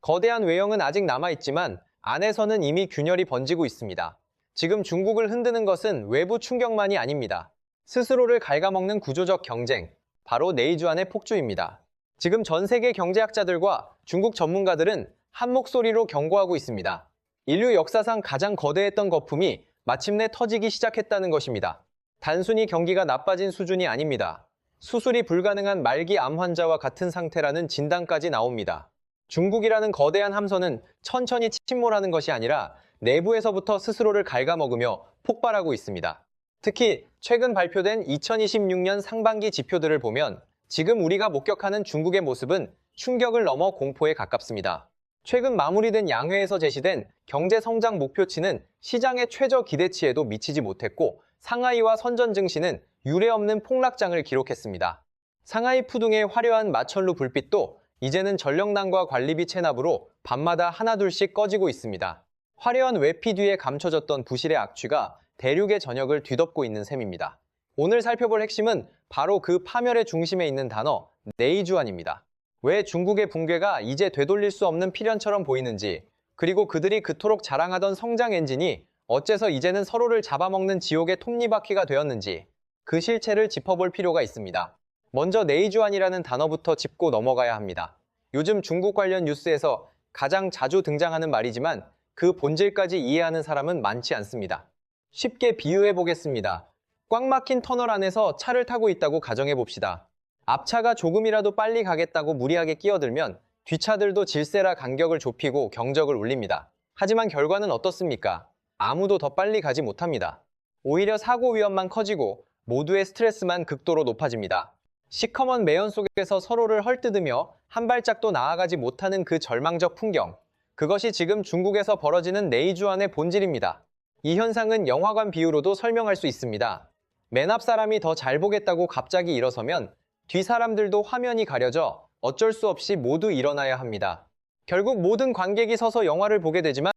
거대한 외형은 아직 남아있지만 안에서는 이미 균열이 번지고 있습니다. 지금 중국을 흔드는 것은 외부 충격만이 아닙니다. 스스로를 갉아먹는 구조적 경쟁, 바로 내이주안의 폭주입니다. 지금 전 세계 경제학자들과 중국 전문가들은 한 목소리로 경고하고 있습니다. 인류 역사상 가장 거대했던 거품이 마침내 터지기 시작했다는 것입니다. 단순히 경기가 나빠진 수준이 아닙니다. 수술이 불가능한 말기 암 환자와 같은 상태라는 진단까지 나옵니다. 중국이라는 거대한 함선은 천천히 침몰하는 것이 아니라 내부에서부터 스스로를 갉아먹으며 폭발하고 있습니다. 특히 최근 발표된 2026년 상반기 지표들을 보면 지금 우리가 목격하는 중국의 모습은 충격을 넘어 공포에 가깝습니다. 최근 마무리된 양회에서 제시된 경제 성장 목표치는 시장의 최저 기대치에도 미치지 못했고 상하이와 선전 증시는 유례없는 폭락장을 기록했습니다. 상하이 푸둥의 화려한 마천루 불빛도 이제는 전력난과 관리비 체납으로 밤마다 하나둘씩 꺼지고 있습니다. 화려한 외피 뒤에 감춰졌던 부실의 악취가 대륙의 전역을 뒤덮고 있는 셈입니다. 오늘 살펴볼 핵심은 바로 그 파멸의 중심에 있는 단어 내이주안입니다. 왜 중국의 붕괴가 이제 되돌릴 수 없는 필연처럼 보이는지, 그리고 그들이 그토록 자랑하던 성장 엔진이 어째서 이제는 서로를 잡아먹는 지옥의 톱니바퀴가 되었는지 그 실체를 짚어볼 필요가 있습니다. 먼저 내이주안이라는 단어부터 짚고 넘어가야 합니다. 요즘 중국 관련 뉴스에서 가장 자주 등장하는 말이지만 그 본질까지 이해하는 사람은 많지 않습니다. 쉽게 비유해 보겠습니다. 꽉 막힌 터널 안에서 차를 타고 있다고 가정해 봅시다. 앞차가 조금이라도 빨리 가겠다고 무리하게 끼어들면 뒷차들도 질세라 간격을 좁히고 경적을 울립니다. 하지만 결과는 어떻습니까? 아무도 더 빨리 가지 못합니다. 오히려 사고 위험만 커지고 모두의 스트레스만 극도로 높아집니다. 시커먼 매연 속에서 서로를 헐뜯으며 한 발짝도 나아가지 못하는 그 절망적 풍경. 그것이 지금 중국에서 벌어지는 내이주안의 본질입니다. 이 현상은 영화관 비유로도 설명할 수 있습니다. 맨 앞 사람이 더 잘 보겠다고 갑자기 일어서면 뒤 사람들도 화면이 가려져 어쩔 수 없이 모두 일어나야 합니다. 결국 모든 관객이 서서 영화를 보게 되지만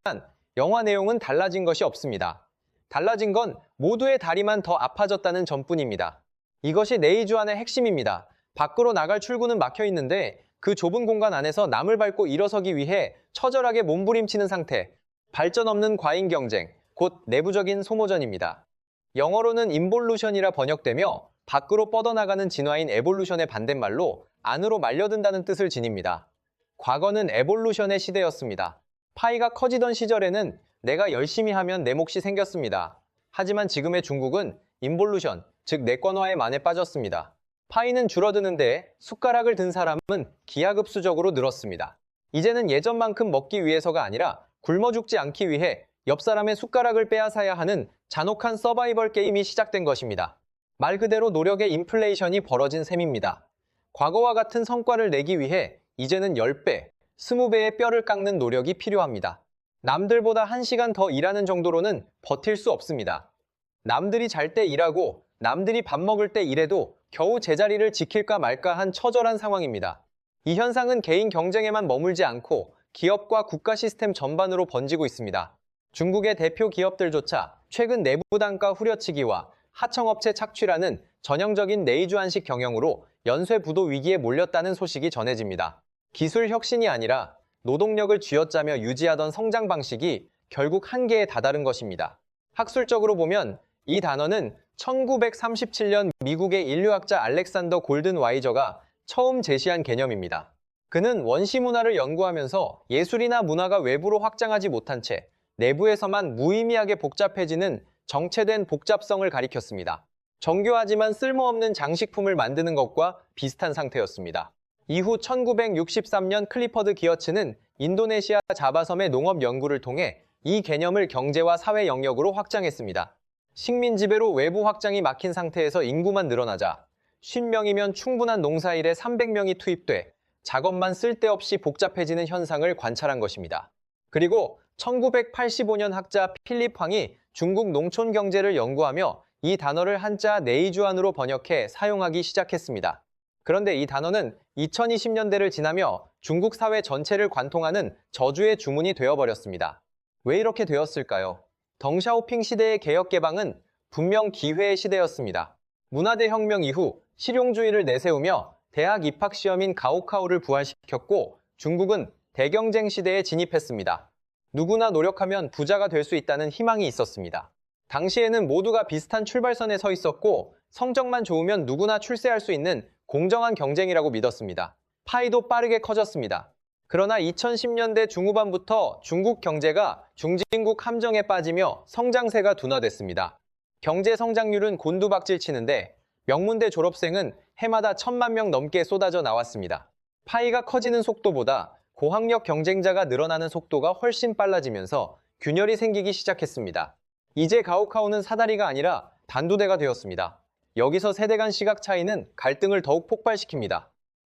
영화 내용은 달라진 것이 없습니다. 달라진 건 모두의 다리만 더 아파졌다는 점뿐입니다. 이것이 내이주안의 핵심입니다. 밖으로 나갈 출구는 막혀 있는데 그 좁은 공간 안에서 남을 밟고 일어서기 위해 처절하게 몸부림치는 상태, 발전 없는 과잉 경쟁, 곧 내부적인 소모전입니다. 영어로는 인볼루션이라 번역되며 밖으로 뻗어나가는 진화인 에볼루션의 반대말로 안으로 말려든다는 뜻을 지닙니다. 과거는 에볼루션의 시대였습니다. 파이가 커지던 시절에는 내가 열심히 하면 내 몫이 생겼습니다. 하지만 지금의 중국은 인볼루션, 즉 내권화에 만에 빠졌습니다. 파이는 줄어드는데 숟가락을 든 사람은 기하급수적으로 늘었습니다. 이제는 예전만큼 먹기 위해서가 아니라 굶어 죽지 않기 위해 옆 사람의 숟가락을 빼앗아야 하는 잔혹한 서바이벌 게임이 시작된 것입니다. 말 그대로 노력의 인플레이션이 벌어진 셈입니다. 과거와 같은 성과를 내기 위해 이제는 10배, 20배의 뼈를 깎는 노력이 필요합니다. 남들보다 1시간 더 일하는 정도로는 버틸 수 없습니다. 남들이 잘 때 일하고 남들이 밥 먹을 때 일해도 겨우 제자리를 지킬까 말까 한 처절한 상황입니다. 이 현상은 개인 경쟁에만 머물지 않고 기업과 국가 시스템 전반으로 번지고 있습니다. 중국의 대표 기업들조차 최근 내부 단가 후려치기와 하청업체 착취라는 전형적인 내이주안식 경영으로 연쇄부도 위기에 몰렸다는 소식이 전해집니다. 기술 혁신이 아니라 노동력을 쥐어짜며 유지하던 성장 방식이 결국 한계에 다다른 것입니다. 학술적으로 보면 이 단어는 1937년 미국의 인류학자 알렉산더 골든 와이저가 처음 제시한 개념입니다. 그는 원시 문화를 연구하면서 예술이나 문화가 외부로 확장하지 못한 채 내부에서만 무의미하게 복잡해지는 정체된 복잡성을 가리켰습니다. 정교하지만 쓸모없는 장식품을 만드는 것과 비슷한 상태였습니다. 이후 1963년 클리퍼드 기어츠는 인도네시아 자바섬의 농업 연구를 통해 이 개념을 경제와 사회 영역으로 확장했습니다. 식민 지배로 외부 확장이 막힌 상태에서 인구만 늘어나자 50명이면 충분한 농사일에 300명이 투입돼 작업만 쓸데없이 복잡해지는 현상을 관찰한 것입니다. 그리고 1985년 학자 필립 황이 중국 농촌 경제를 연구하며 이 단어를 한자 내이주안으로 번역해 사용하기 시작했습니다. 그런데 이 단어는 2020년대를 지나며 중국 사회 전체를 관통하는 저주의 주문이 되어버렸습니다. 왜 이렇게 되었을까요? 덩샤오핑 시대의 개혁 개방은 분명 기회의 시대였습니다. 문화대 혁명 이후 실용주의를 내세우며 대학 입학 시험인 가오카오를 부활시켰고 중국은 대경쟁 시대에 진입했습니다. 누구나 노력하면 부자가 될 수 있다는 희망이 있었습니다. 당시에는 모두가 비슷한 출발선에 서 있었고 성적만 좋으면 누구나 출세할 수 있는 공정한 경쟁이라고 믿었습니다. 파이도 빠르게 커졌습니다. 그러나 2010년대 중후반부터 중국 경제가 중진국 함정에 빠지며 성장세가 둔화됐습니다. 경제 성장률은 곤두박질 치는데 명문대 졸업생은 해마다 1,000만 명 넘게 쏟아져 나왔습니다. 파이가 커지는 속도보다 고학력 경쟁자가 늘어나는 속도가 훨씬 빨라지면서 균열이 생기기 시작했습니다. 이제 가오카오는 사다리가 아니라 단두대가 되었습니다. 여기서 세대 간 시각 차이는 갈등을 더욱 폭발시킵니다.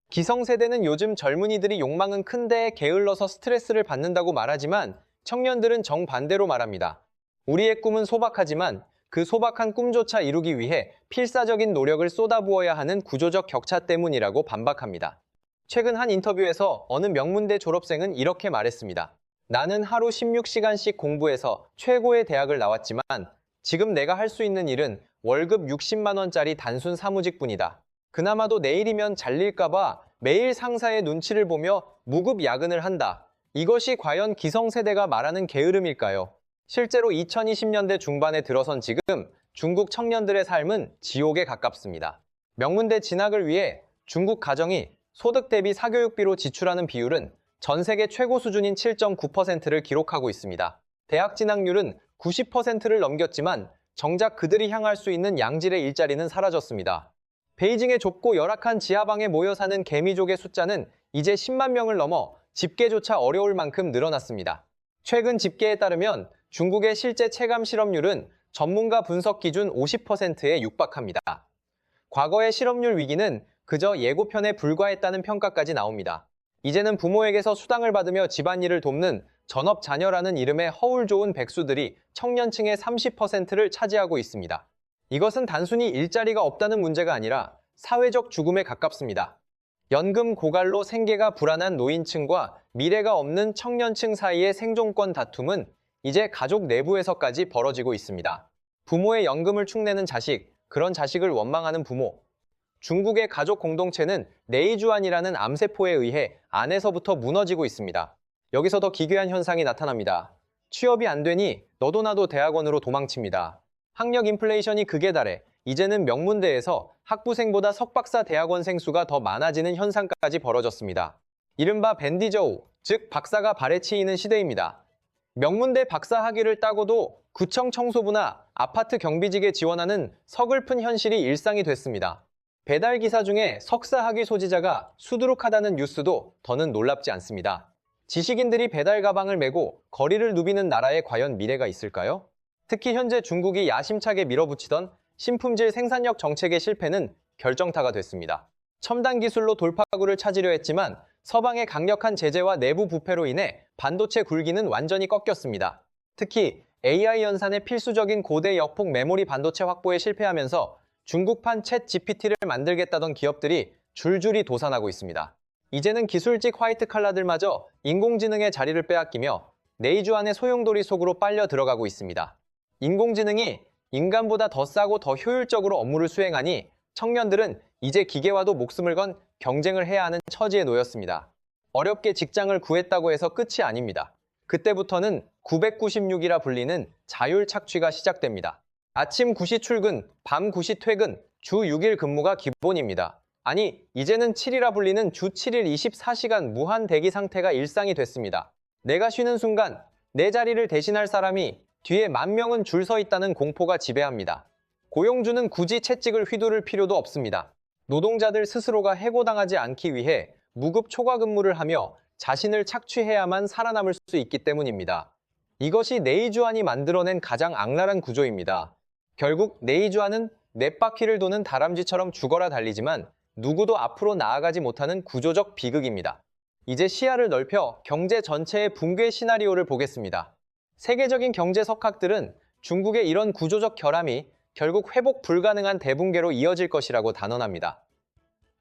기성세대는 요즘 젊은이들이 욕망은 큰데 게을러서 스트레스를 받는다고 말하지만 청년들은 정반대로 말합니다. 우리의 꿈은 소박하지만 그 소박한 꿈조차 이루기 위해 필사적인 노력을 쏟아부어야 하는 구조적 격차 때문이라고 반박합니다. 최근 한 인터뷰에서 어느 명문대 졸업생은 이렇게 말했습니다. 나는 하루 16시간씩 공부해서 최고의 대학을 나왔지만 지금 내가 할 수 있는 일은 월급 60만 원짜리 단순 사무직뿐이다. 그나마도 내일이면 잘릴까봐 매일 상사의 눈치를 보며 무급 야근을 한다. 이것이 과연 기성세대가 말하는 게으름일까요? 실제로 2020년대 중반에 들어선 지금 중국 청년들의 삶은 지옥에 가깝습니다. 명문대 진학을 위해 중국 가정이 소득 대비 사교육비로 지출하는 비율은 전 세계 최고 수준인 7.9%를 기록하고 있습니다. 대학 진학률은 90%를 넘겼지만 정작 그들이 향할 수 있는 양질의 일자리는 사라졌습니다. 베이징의 좁고 열악한 지하방에 모여 사는 개미족의 숫자는 이제 10만 명을 넘어 집계조차 어려울 만큼 늘어났습니다. 최근 집계에 따르면 중국의 실제 체감 실업률은 전문가 분석 기준 50%에 육박합니다. 과거의 실업률 위기는 그저 예고편에 불과했다는 평가까지 나옵니다. 이제는 부모에게서 수당을 받으며 집안일을 돕는 전업 자녀라는 이름의 허울 좋은 백수들이 청년층의 30%를 차지하고 있습니다. 이것은 단순히 일자리가 없다는 문제가 아니라 사회적 죽음에 가깝습니다. 연금 고갈로 생계가 불안한 노인층과 미래가 없는 청년층 사이의 생존권 다툼은 이제 가족 내부에서까지 벌어지고 있습니다. 부모의 연금을 축내는 자식, 그런 자식을 원망하는 부모. 중국의 가족 공동체는 네이주안이라는 암세포에 의해 안에서부터 무너지고 있습니다. 여기서 더 기괴한 현상이 나타납니다. 취업이 안 되니 너도 나도 대학원으로 도망칩니다. 학력 인플레이션이 극에 달해 이제는 명문대에서 학부생보다 석박사 대학원생 수가 더 많아지는 현상까지 벌어졌습니다. 이른바 밴디저우, 즉 박사가 발에 치이는 시대입니다. 명문대 박사 학위를 따고도 구청 청소부나 아파트 경비직에 지원하는 서글픈 현실이 일상이 됐습니다. 배달기사 중에 석사 학위 소지자가 수두룩하다는 뉴스도 더는 놀랍지 않습니다. 지식인들이 배달 가방을 메고 거리를 누비는 나라에 과연 미래가 있을까요? 특히 현재 중국이 야심차게 밀어붙이던 신품질 생산력 정책의 실패는 결정타가 됐습니다. 첨단 기술로 돌파구를 찾으려 했지만 서방의 강력한 제재와 내부 부패로 인해 반도체 굴기는 완전히 꺾였습니다. 특히 AI 연산의 필수적인 고대 역폭 메모리 반도체 확보에 실패하면서 중국판 챗 GPT를 만들겠다던 기업들이 줄줄이 도산하고 있습니다. 이제는 기술직 화이트 칼라들마저 인공지능의 자리를 빼앗기며 네이주안의 소용돌이 속으로 빨려 들어가고 있습니다. 인공지능이 인간보다 더 싸고 더 효율적으로 업무를 수행하니 청년들은 이제 기계와도 목숨을 건 경쟁을 해야 하는 처지에 놓였습니다. 어렵게 직장을 구했다고 해서 끝이 아닙니다. 그때부터는 996이라 불리는 자율 착취가 시작됩니다. 아침 9시 출근, 밤 9시 퇴근, 주 6일 근무가 기본입니다. 아니, 이제는 7이라 불리는 주 7일 24시간 무한 대기 상태가 일상이 됐습니다. 내가 쉬는 순간 내 자리를 대신할 사람이 뒤에 10,000명은 줄 서 있다는 공포가 지배합니다. 고용주는 굳이 채찍을 휘두를 필요도 없습니다. 노동자들 스스로가 해고당하지 않기 위해 무급 초과 근무를 하며 자신을 착취해야만 살아남을 수 있기 때문입니다. 이것이 네이주안이 만들어낸 가장 악랄한 구조입니다. 결국 네이주안은 넷바퀴를 도는 다람쥐처럼 죽어라 달리지만 누구도 앞으로 나아가지 못하는 구조적 비극입니다. 이제 시야를 넓혀 경제 전체의 붕괴 시나리오를 보겠습니다. 세계적인 경제 석학들은 중국의 이런 구조적 결함이 결국 회복 불가능한 대붕괴로 이어질 것이라고 단언합니다.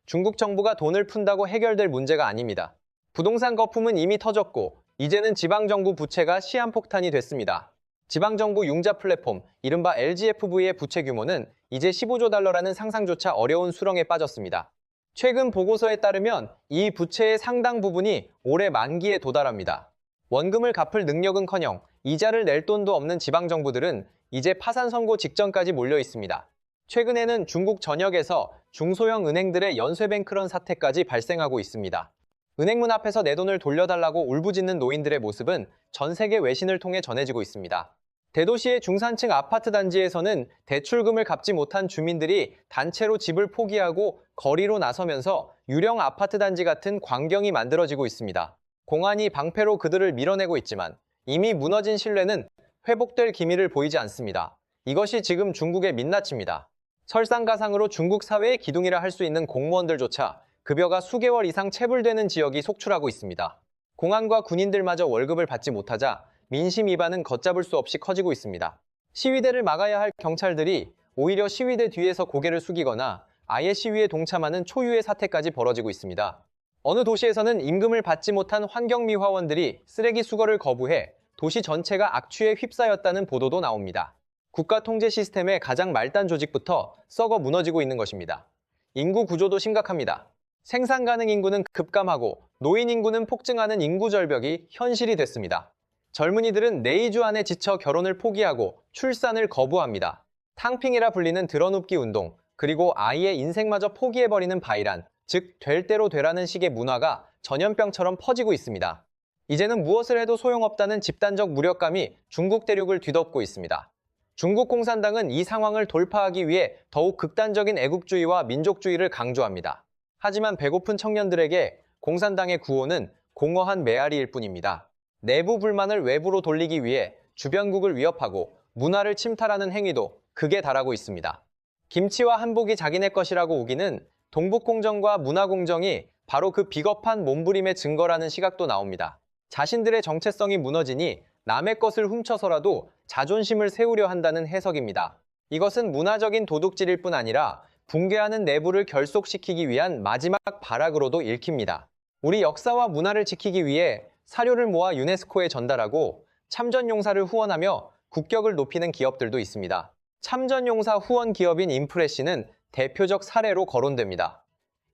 중국 정부가 돈을 푼다고 해결될 문제가 아닙니다. 부동산 거품은 이미 터졌고 이제는 지방정부 부채가 시한폭탄이 됐습니다. 지방정부 융자 플랫폼, 이른바 LGFV의 부채 규모는 이제 15조 달러라는 상상조차 어려운 수렁에 빠졌습니다. 최근 보고서에 따르면 이 부채의 상당 부분이 올해 만기에 도달합니다. 원금을 갚을 능력은커녕 이자를 낼 돈도 없는 지방정부들은 이제 파산 선고 직전까지 몰려 있습니다. 최근에는 중국 전역에서 중소형 은행들의 연쇄뱅크런 사태까지 발생하고 있습니다. 은행문 앞에서 내 돈을 돌려달라고 울부짖는 노인들의 모습은 전 세계 외신을 통해 전해지고 있습니다. 대도시의 중산층 아파트 단지에서는 대출금을 갚지 못한 주민들이 단체로 집을 포기하고 거리로 나서면서 유령 아파트 단지 같은 광경이 만들어지고 있습니다. 공안이 방패로 그들을 밀어내고 있지만 이미 무너진 신뢰는 회복될 기미를 보이지 않습니다. 이것이 지금 중국의 민낯입니다. 설상가상으로 중국 사회의 기둥이라 할 수 있는 공무원들조차 급여가 수개월 이상 체불되는 지역이 속출하고 있습니다. 공안과 군인들마저 월급을 받지 못하자 민심 위반은 걷잡을 수 없이 커지고 있습니다. 시위대를 막아야 할 경찰들이 오히려 시위대 뒤에서 고개를 숙이거나 아예 시위에 동참하는 초유의 사태까지 벌어지고 있습니다. 어느 도시에서는 임금을 받지 못한 환경미화원들이 쓰레기 수거를 거부해 도시 전체가 악취에 휩싸였다는 보도도 나옵니다. 국가 통제 시스템의 가장 말단 조직부터 썩어 무너지고 있는 것입니다. 인구 구조도 심각합니다. 생산 가능 인구는 급감하고 노인 인구는 폭증하는 인구 절벽이 현실이 됐습니다. 젊은이들은 내이주 안에 지쳐 결혼을 포기하고 출산을 거부합니다. 탕핑이라 불리는 드러눕기 운동, 그리고 아이의 인생마저 포기해버리는 바이란, 즉 될 대로 되라는 식의 문화가 전염병처럼 퍼지고 있습니다. 이제는 무엇을 해도 소용없다는 집단적 무력감이 중국 대륙을 뒤덮고 있습니다. 중국 공산당은 이 상황을 돌파하기 위해 더욱 극단적인 애국주의와 민족주의를 강조합니다. 하지만 배고픈 청년들에게 공산당의 구호는 공허한 메아리일 뿐입니다. 내부 불만을 외부로 돌리기 위해 주변국을 위협하고 문화를 침탈하는 행위도 극에 달하고 있습니다. 김치와 한복이 자기네 것이라고 우기는 동북공정과 문화공정이 바로 그 비겁한 몸부림의 증거라는 시각도 나옵니다. 자신들의 정체성이 무너지니 남의 것을 훔쳐서라도 자존심을 세우려 한다는 해석입니다. 이것은 문화적인 도둑질일 뿐 아니라 붕괴하는 내부를 결속시키기 위한 마지막 발악으로도 읽힙니다. 우리 역사와 문화를 지키기 위해 사료를 모아 유네스코에 전달하고 참전용사를 후원하며 국격을 높이는 기업들도 있습니다. 참전용사 후원 기업인 인프레시는 대표적 사례로 거론됩니다.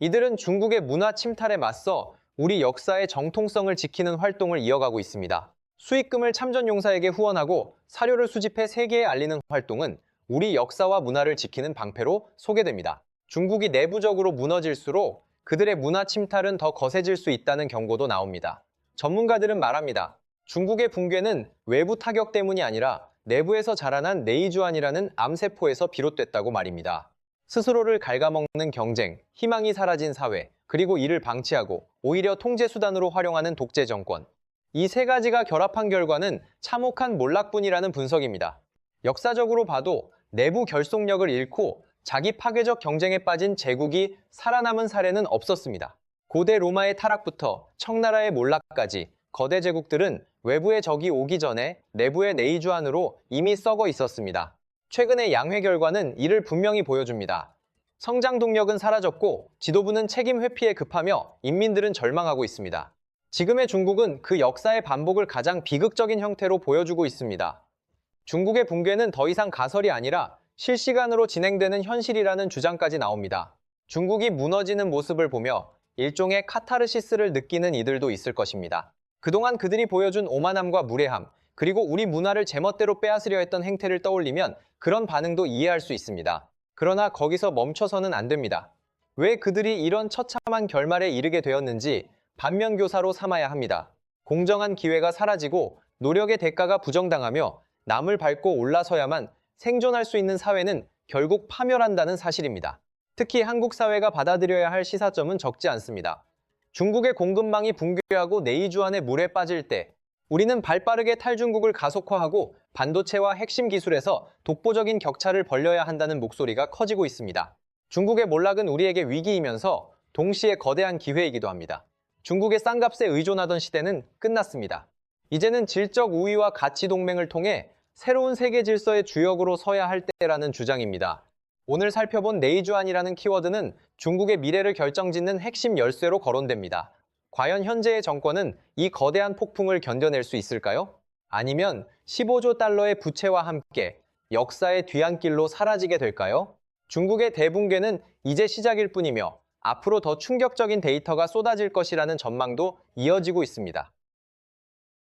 이들은 중국의 문화 침탈에 맞서 우리 역사의 정통성을 지키는 활동을 이어가고 있습니다. 수익금을 참전용사에게 후원하고 사료를 수집해 세계에 알리는 활동은 우리 역사와 문화를 지키는 방패로 소개됩니다. 중국이 내부적으로 무너질수록 그들의 문화 침탈은 더 거세질 수 있다는 경고도 나옵니다. 전문가들은 말합니다. 중국의 붕괴는 외부 타격 때문이 아니라 내부에서 자라난 내이주안이라는 암세포에서 비롯됐다고 말입니다. 스스로를 갉아먹는 경쟁, 희망이 사라진 사회, 그리고 이를 방치하고 오히려 통제수단으로 활용하는 독재 정권. 이 세 가지가 결합한 결과는 참혹한 몰락뿐이라는 분석입니다. 역사적으로 봐도 내부 결속력을 잃고 자기 파괴적 경쟁에 빠진 제국이 살아남은 사례는 없었습니다. 고대 로마의 타락부터 청나라의 몰락까지 거대 제국들은 외부의 적이 오기 전에 내부의 내이주안으로 이미 썩어 있었습니다. 최근의 양회 결과는 이를 분명히 보여줍니다. 성장 동력은 사라졌고 지도부는 책임 회피에 급하며 인민들은 절망하고 있습니다. 지금의 중국은 그 역사의 반복을 가장 비극적인 형태로 보여주고 있습니다. 중국의 붕괴는 더 이상 가설이 아니라 실시간으로 진행되는 현실이라는 주장까지 나옵니다. 중국이 무너지는 모습을 보며 일종의 카타르시스를 느끼는 이들도 있을 것입니다. 그동안 그들이 보여준 오만함과 무례함, 그리고 우리 문화를 제멋대로 빼앗으려 했던 행태를 떠올리면 그런 반응도 이해할 수 있습니다. 그러나 거기서 멈춰서는 안 됩니다. 왜 그들이 이런 처참한 결말에 이르게 되었는지 반면교사로 삼아야 합니다. 공정한 기회가 사라지고 노력의 대가가 부정당하며 남을 밟고 올라서야만 생존할 수 있는 사회는 결국 파멸한다는 사실입니다. 특히 한국 사회가 받아들여야 할 시사점은 적지 않습니다. 중국의 공급망이 붕괴하고 내이주안의 물에 빠질 때 우리는 발빠르게 탈중국을 가속화하고 반도체와 핵심 기술에서 독보적인 격차를 벌려야 한다는 목소리가 커지고 있습니다. 중국의 몰락은 우리에게 위기이면서 동시에 거대한 기회이기도 합니다. 중국의 싼값에 의존하던 시대는 끝났습니다. 이제는 질적 우위와 가치 동맹을 통해 새로운 세계 질서의 주역으로 서야 할 때라는 주장입니다. 오늘 살펴본 내이주안이라는 키워드는 중국의 미래를 결정짓는 핵심 열쇠로 거론됩니다. 과연 현재의 정권은 이 거대한 폭풍을 견뎌낼 수 있을까요? 아니면 15조 달러의 부채와 함께 역사의 뒤안길로 사라지게 될까요? 중국의 대붕괴는 이제 시작일 뿐이며 앞으로 더 충격적인 데이터가 쏟아질 것이라는 전망도 이어지고 있습니다.